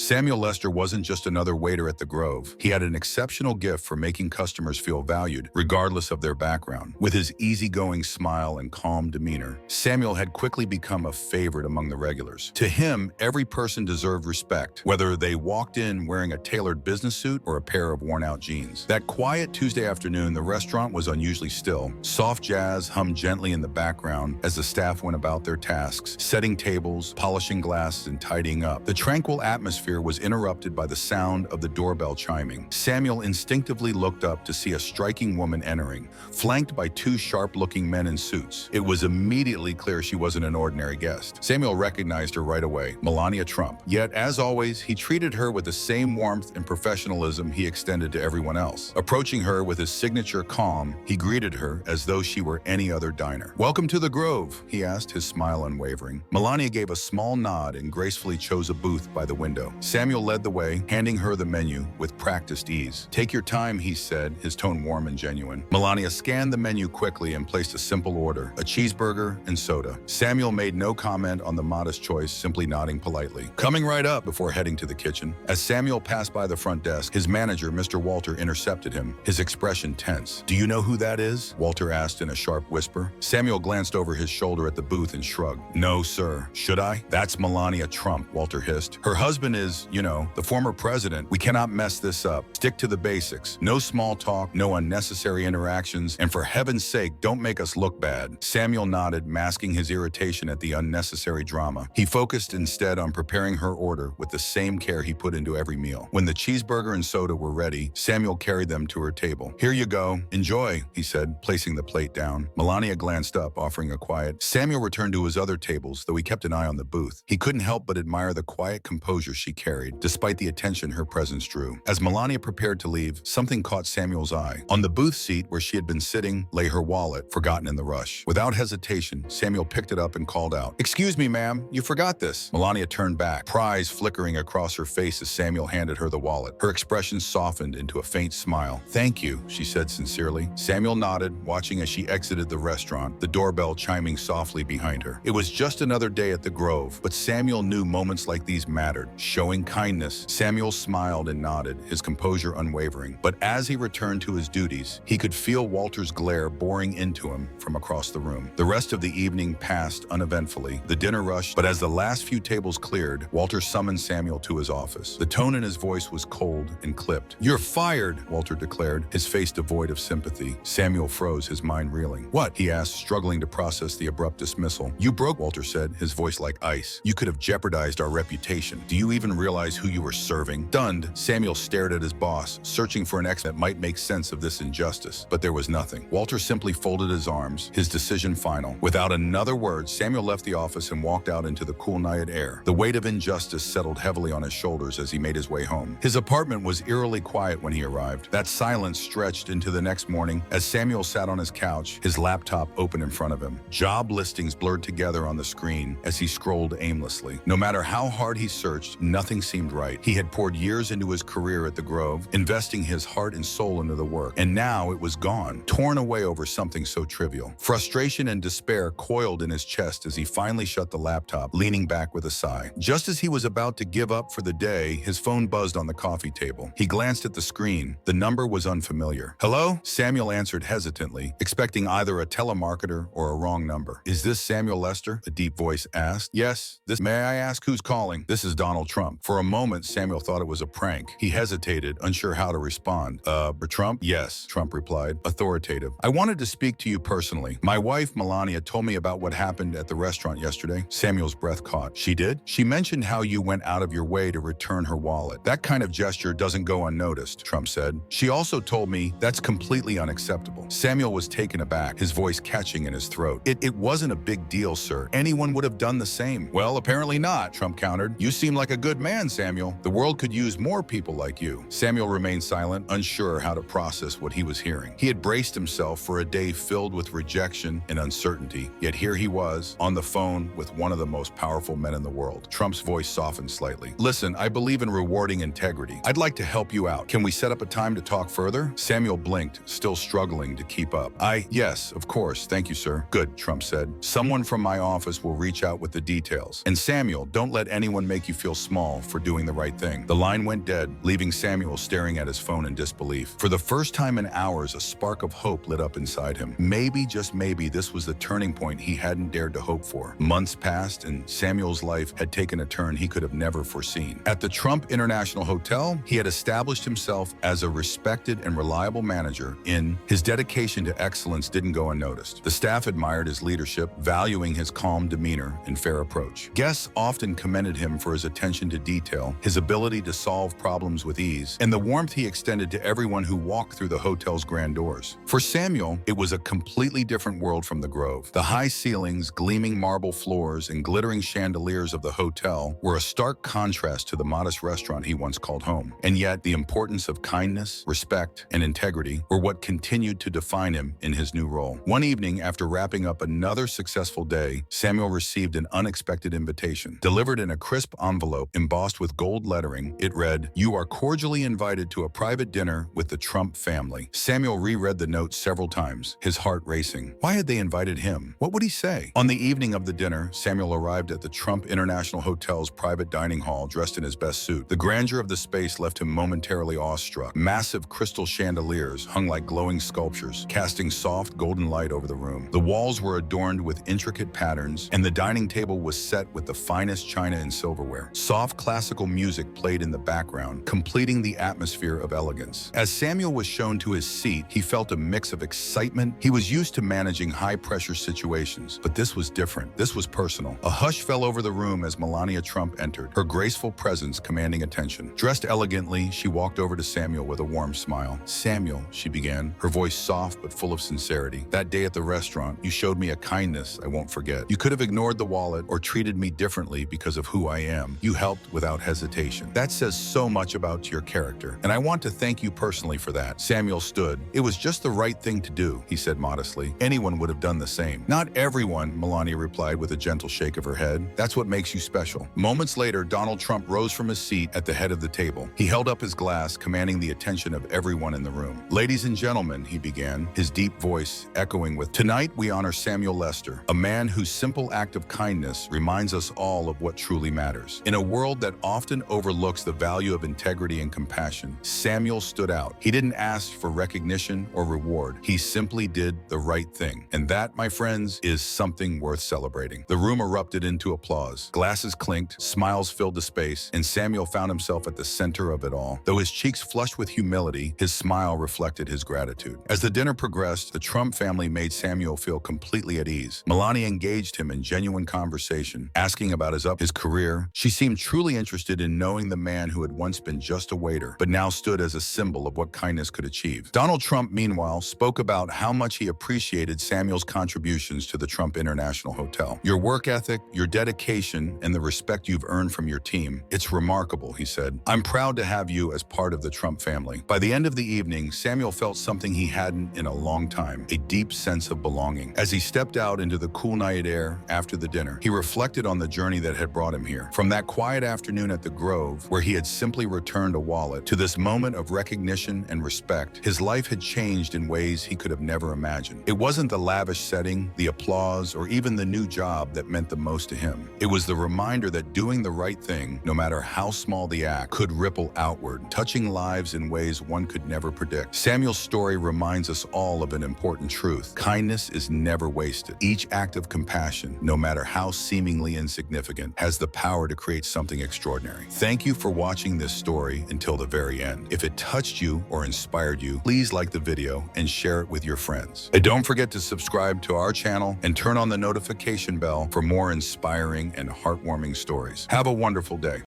Samuel Lester wasn't just another waiter at the Grove. He had an exceptional gift for making customers feel valued, regardless of their background. With his easygoing smile and calm demeanor, Samuel had quickly become a favorite among the regulars. To him, every person deserved respect, whether they walked in wearing a tailored business suit or a pair of worn-out jeans. That quiet Tuesday afternoon, the restaurant was unusually still. Soft jazz hummed gently in the background as the staff went about their tasks, setting tables, polishing glasses, and tidying up. The tranquil atmosphere was interrupted by the sound of the doorbell chiming. Samuel instinctively looked up to see a striking woman entering, flanked by two sharp-looking men in suits. It was immediately clear she wasn't an ordinary guest. Samuel recognized her right away, Melania Trump. Yet, as always, he treated her with the same warmth and professionalism he extended to everyone else. Approaching her with his signature calm, he greeted her as though she were any other diner. "Welcome to the Grove," he asked, his smile unwavering. Melania gave a small nod and gracefully chose a booth by the window. Samuel led the way, handing her the menu with practiced ease. "Take your time," he said, his tone warm and genuine. Melania scanned the menu quickly and placed a simple order, a cheeseburger and soda. Samuel made no comment on the modest choice, simply nodding politely. "Coming right up," before heading to the kitchen. As Samuel passed by the front desk, his manager, Mr. Walter, intercepted him, his expression tense. "Do you know who that is?" Walter asked in a sharp whisper. Samuel glanced over his shoulder at the booth and shrugged. "No, sir. Should I?" "That's Melania Trump," Walter hissed. "Her husband is, you know, the former president. We cannot mess this up. Stick to the basics. No small talk, no unnecessary interactions, and for heaven's sake, don't make us look bad." Samuel nodded, masking his irritation at the unnecessary drama. He focused instead on preparing her order with the same care he put into every meal. When the cheeseburger and soda were ready, Samuel carried them to her table. "Here you go. Enjoy," he said, placing the plate down. Melania glanced up, offering a quiet. Samuel returned to his other tables, though he kept an eye on the booth. He couldn't help but admire the quiet composure she carried, despite the attention her presence drew. As Melania prepared to leave, something caught Samuel's eye. On the booth seat where she had been sitting lay her wallet, forgotten in the rush. Without hesitation, Samuel picked it up and called out, "Excuse me, ma'am, you forgot this." Melania turned back, pride flickering across her face as Samuel handed her the wallet. Her expression softened into a faint smile. "Thank you," she said sincerely. Samuel nodded, watching as she exited the restaurant, the doorbell chiming softly behind her. It was just another day at the Grove, but Samuel knew moments like these mattered. Showing kindness, Samuel smiled and nodded, his composure unwavering. But as he returned to his duties, he could feel Walter's glare boring into him from across the room. The rest of the evening passed uneventfully. The dinner rushed, but as the last few tables cleared, Walter summoned Samuel to his office. The tone in his voice was cold and clipped. "You're fired," Walter declared, his face devoid of sympathy. Samuel froze, his mind reeling. "What?" he asked, struggling to process the abrupt dismissal. "You broke," Walter said, his voice like ice. "You could have jeopardized our reputation. Do you even realize who you were serving?" Stunned, Samuel stared at his boss, searching for an explanation that might make sense of this injustice. But there was nothing. Walter simply folded his arms, his decision final. Without another word, Samuel left the office and walked out into the cool night air. The weight of injustice settled heavily on his shoulders as he made his way home. His apartment was eerily quiet when he arrived. That silence stretched into the next morning as Samuel sat on his couch, his laptop open in front of him. Job listings blurred together on the screen as he scrolled aimlessly. No matter how hard he searched, nothing seemed right. He had poured years into his career at the Grove, investing his heart and soul into the work, and now it was gone, torn away over something so trivial. Frustration and despair coiled in his chest as he finally shut the laptop, leaning back with a sigh. Just as he was about to give up for the day, his phone buzzed on the coffee table. He glanced at the screen. The number was unfamiliar. "Hello?" Samuel answered hesitantly, expecting either a telemarketer or a wrong number. "Is this Samuel Lester?" a deep voice asked. "Yes. May I ask who's calling?" "This is Donald Trump." For a moment, Samuel thought it was a prank. He hesitated, unsure how to respond. Trump?" "Yes," Trump replied, authoritative. "I wanted to speak to you personally. My wife, Melania, told me about what happened at the restaurant yesterday." Samuel's breath caught. "She did?" "She mentioned how you went out of your way to return her wallet. That kind of gesture doesn't go unnoticed," Trump said. "She also told me that's completely unacceptable." Samuel was taken aback, his voice catching in his throat. It wasn't a big deal, sir. Anyone would have done the same." "Well, apparently not," Trump countered. "You seem like a good man, Samuel. The world could use more people like you." Samuel remained silent, unsure how to process what he was hearing. He had braced himself for a day filled with rejection and uncertainty, yet here he was, on the phone with one of the most powerful men in the world. Trump's voice softened slightly. "Listen, I believe in rewarding integrity. I'd like to help you out. Can we set up a time to talk further?" Samuel blinked, still struggling to keep up. Yes, of course, thank you, sir." "Good," Trump said. "Someone from my office will reach out with the details. And Samuel, don't let anyone make you feel small all for doing the right thing. The line went dead, leaving Samuel staring at his phone in disbelief. For the first time in hours, a spark of hope lit up inside him. Maybe, just maybe, this was the turning point he hadn't dared to hope for. Months passed, and Samuel's life had taken a turn he could have never foreseen. At the Trump International Hotel, he had established himself as a respected and reliable manager. His dedication to excellence didn't go unnoticed. The staff admired his leadership, valuing his calm demeanor and fair approach. Guests often commended him for his attention to detail, his ability to solve problems with ease, and the warmth he extended to everyone who walked through the hotel's grand doors. For Samuel, it was a completely different world from the Grove. The high ceilings, gleaming marble floors, and glittering chandeliers of the hotel were a stark contrast to the modest restaurant he once called home. And yet, the importance of kindness, respect, and integrity were what continued to define him in his new role. One evening, after wrapping up another successful day, Samuel received an unexpected invitation. Delivered in a crisp envelope embossed with gold lettering, it read, "You are cordially invited to a private dinner with the Trump family." Samuel reread the note several times, his heart racing. Why had they invited him? What would he say? On the evening of the dinner, Samuel arrived at the Trump International Hotel's private dining hall dressed in his best suit. The grandeur of the space left him momentarily awestruck. Massive crystal chandeliers hung like glowing sculptures, casting soft golden light over the room. The walls were adorned with intricate patterns, and the dining table was set with the finest china and silverware. Soft classical music played in the background, completing the atmosphere of elegance. As Samuel was shown to his seat, he felt a mix of excitement. He was used to managing high-pressure situations, but this was different. This was personal. A hush fell over the room as Melania Trump entered, her graceful presence commanding attention. Dressed elegantly, she walked over to Samuel with a warm smile. "Samuel," she began, her voice soft but full of sincerity. "That day at the restaurant, you showed me a kindness I won't forget. You could have ignored the wallet or treated me differently because of who I am. You helped without hesitation. That says so much about your character, and I want to thank you personally for that." Samuel stood. "It was just the right thing to do," he said modestly. "Anyone would have done the same." "Not everyone," Melania replied with a gentle shake of her head. "That's what makes you special." Moments later, Donald Trump rose from his seat at the head of the table. He held up his glass, commanding the attention of everyone in the room. "Ladies and gentlemen," he began, his deep voice echoing with, "Tonight we honor Samuel Lester, a man whose simple act of kindness reminds us all of what truly matters. In a world that often overlooks the value of integrity and compassion, Samuel stood out. He didn't ask for recognition or reward. He simply did the right thing. And that, my friends, is something worth celebrating." The room erupted into applause. Glasses clinked, smiles filled the space, and Samuel found himself at the center of it all. Though his cheeks flushed with humility, his smile reflected his gratitude. As the dinner progressed, the Trump family made Samuel feel completely at ease. Melania engaged him in genuine conversation, asking about his career. She seemed truly interested in knowing the man who had once been just a waiter, but now stood as a symbol of what kindness could achieve. Donald Trump, meanwhile, spoke about how much he appreciated Samuel's contributions to the Trump International Hotel. "Your work ethic, your dedication, and the respect you've earned from your team, it's remarkable," he said. "I'm proud to have you as part of the Trump family." By the end of the evening, Samuel felt something he hadn't in a long time, a deep sense of belonging. As he stepped out into the cool night air after the dinner, he reflected on the journey that had brought him here. From that quiet afternoon at the Grove, where he had simply returned a wallet, to this moment of recognition and respect, his life had changed in ways he could have never imagined. It wasn't the lavish setting, the applause, or even the new job that meant the most to him. It was the reminder that doing the right thing, no matter how small the act, could ripple outward, touching lives in ways one could never predict. Samuel's story reminds us all of an important truth. Kindness is never wasted. Each act of compassion, no matter how seemingly insignificant, has the power to create something extraordinary. Thank you for watching this story until the very end. If it touched you or inspired you, please like the video and share it with your friends. And don't forget to subscribe to our channel and turn on the notification bell for more inspiring and heartwarming stories. Have a wonderful day.